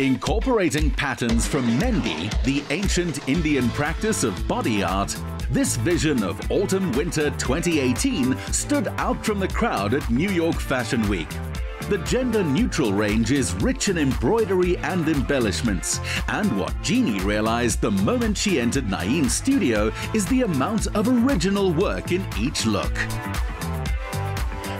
Incorporating patterns from Mendi, the ancient Indian practice of body art, this vision of Autumn-Winter 2018 stood out from the crowd at New York Fashion Week. The gender-neutral range is rich in embroidery and embellishments, and what Jeannie realized the moment she entered Naeem's studio is the amount of original work in each look.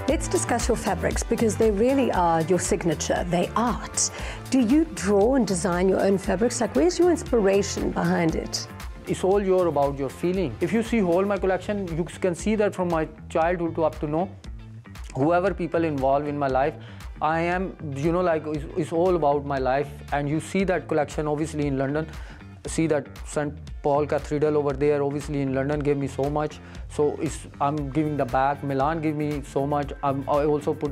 Let's discuss your fabrics because they really are your signature. They art. Do you draw and design your own fabrics? Like, where's your inspiration behind it? It's all about your feeling. If you see whole my collection, you can see that from my childhood to up to now, whoever people involved in my life, I am, it's all about my life. And you see that collection obviously in London. See that St. Paul Cathedral over there, obviously in London, gave me so much. So I'm giving the back. Milan gave me so much. I also put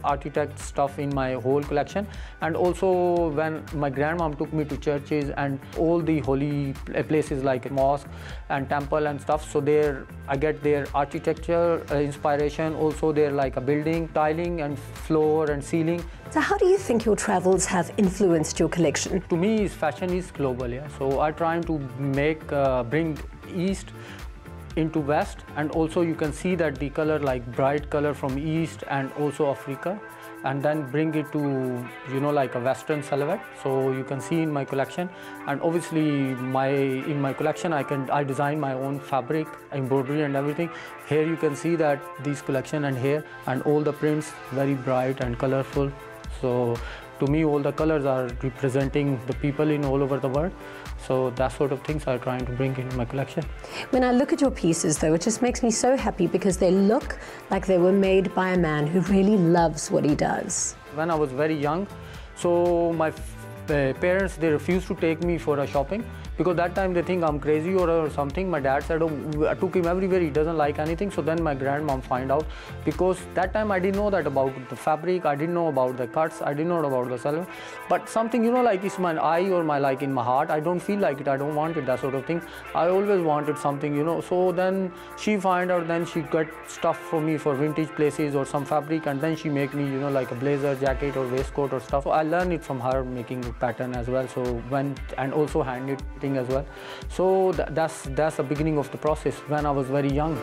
architect stuff in my whole collection. And also when my grandmom took me to churches and all the holy places like mosque and temple and stuff, so there I get their architecture inspiration. Also there like a building, tiling and floor and ceiling. So how do you think your travels have influenced your collection? To me, fashion is global, yeah. So I try to bring East into West, and also you can see that the color, like bright color from East and also Africa, and then bring it to, like a Western silhouette. So you can see in my collection, and obviously in my collection I design my own fabric, embroidery and everything. Here you can see that these collection and here, and all the prints very bright and colorful. So to me, all the colors are representing the people in all over the world. So that sort of things I'm trying to bring in my collection. When I look at your pieces, though, it just makes me so happy because they look like they were made by a man who really loves what he does. When I was very young, so my parents, they refused to take me for a shopping because that time they think I'm crazy or something. My dad said, oh, I took him everywhere, he doesn't like anything. So then my grandmom find out, because that time I didn't know that about the fabric, I didn't know about the cuts, I didn't know about the silhouette. But something, like it's my eye or my like in my heart, I don't feel like it, I don't want it, that sort of thing. I always wanted something, So then she find out, then she got stuff for me for vintage places or some fabric, and then she make me, like a blazer, jacket or waistcoat or stuff. So I learned it from her making a pattern as well. So and also hand knitting as well. So that's the beginning of the process when I was very young.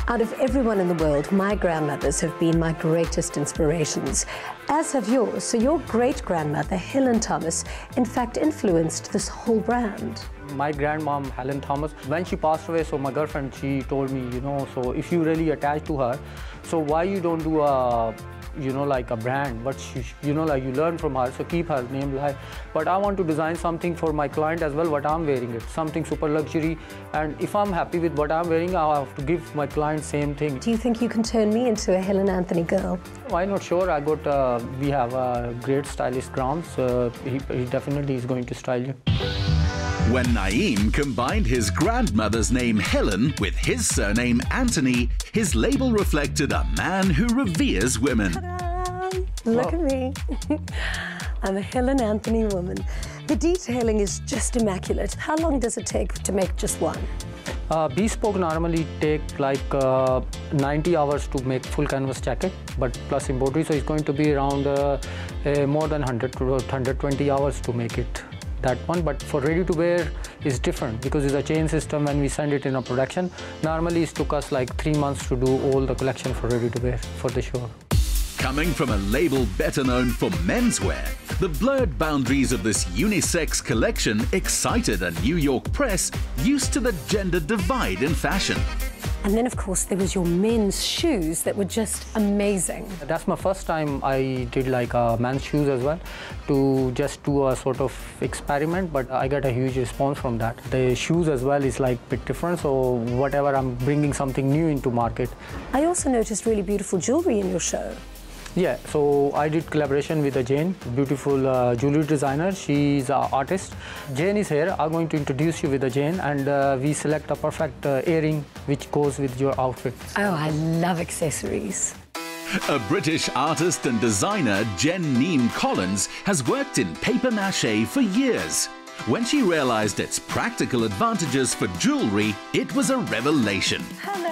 Out of everyone in the world, my grandmothers have been my greatest inspirations, as have yours. So your great-grandmother, Helen Thomas, in fact influenced this whole brand. My grandmom, Helen Thomas, when she passed away, so my girlfriend, she told me, so if you really attach to her, so why you don't do a like a brand, but like you learn from her, so keep her name alive. But I want to design something for my client as well, what I'm wearing it, something super luxury, and if I'm happy with what I'm wearing, I have to give my client same thing. Do you think you can turn me into a Helen Anthony girl? Why not? Sure, we have a great stylist, Grams, he definitely is going to style you. When Naeem combined his grandmother's name Helen with his surname Anthony, his label reflected a man who reveres women. Ta-da! Look at me. I'm a Helen Anthony woman. The detailing is just immaculate. How long does it take to make just one? Bespoke normally take like 90 hours to make full canvas jacket, but plus embroidery, so it's going to be around more than 100 to 120 hours to make it. That one, but for ready to wear is different because it's a chain system. When we send it in a production, normally it took us like 3 months to do all the collection for ready to wear for the show. Coming from a label better known for menswear, the blurred boundaries of this unisex collection excited a New York press used to the gender divide in fashion. And then, of course, there was your men's shoes that were just amazing. That's my first time I did like men's shoes as well, to just do a sort of experiment, but I got a huge response from that. The shoes as well is like a bit different, so whatever, I'm bringing something new into market. I also noticed really beautiful jewelry in your show. Yeah, so I did collaboration with Jane, beautiful jewelry designer. She's an artist. Jane is here. I'm going to introduce you with Jane, and we select a perfect earring which goes with your outfit. Oh, I love accessories. A British artist and designer, Naeem Collins, has worked in papier-mâché for years. When she realized its practical advantages for jewelry, it was a revelation. Hello.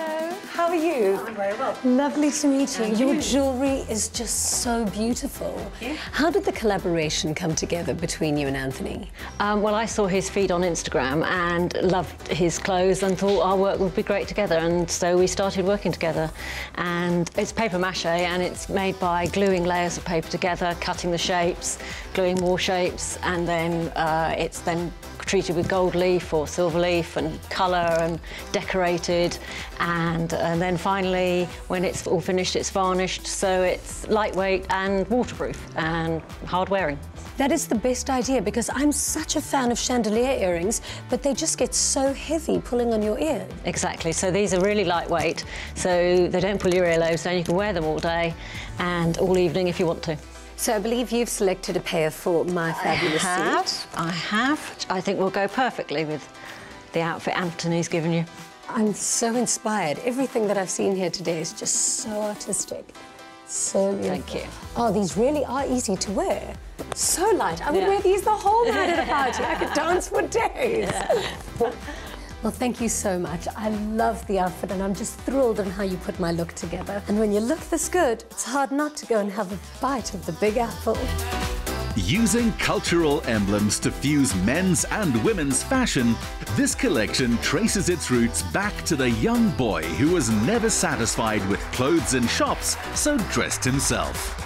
how are you? I'm very well. Lovely to meet you. Your jewellery is just so beautiful. Thank you. How did the collaboration come together between you and Anthony? Well, I saw his feed on Instagram and loved his clothes and thought our work would be great together, and so we started working together. And it's paper mache, and it's made by gluing layers of paper together, cutting the shapes, gluing more shapes, and then it's then treated with gold leaf or silver leaf and colour and decorated, and then finally when it's all finished it's varnished, so it's lightweight and waterproof and hard wearing. That is the best idea, because I'm such a fan of chandelier earrings, but they just get so heavy pulling on your ear. Exactly, so these are really lightweight, so they don't pull your earlobes, and you can wear them all day and all evening if you want to. So I believe you've selected a pair for my fabulous suit. I have. I think will go perfectly with the outfit Anthony's given you. I'm so inspired. Everything that I've seen here today is just so artistic. So beautiful. Thank you. Oh, these really are easy to wear. So light. I would wear these the whole night at a party. I could dance for days. Yeah. Well, thank you so much. I love the outfit, and I'm just thrilled on how you put my look together. And when you look this good, it's hard not to go and have a bite of the Big Apple. Using cultural emblems to fuse men's and women's fashion, this collection traces its roots back to the young boy who was never satisfied with clothes in shops, so dressed himself.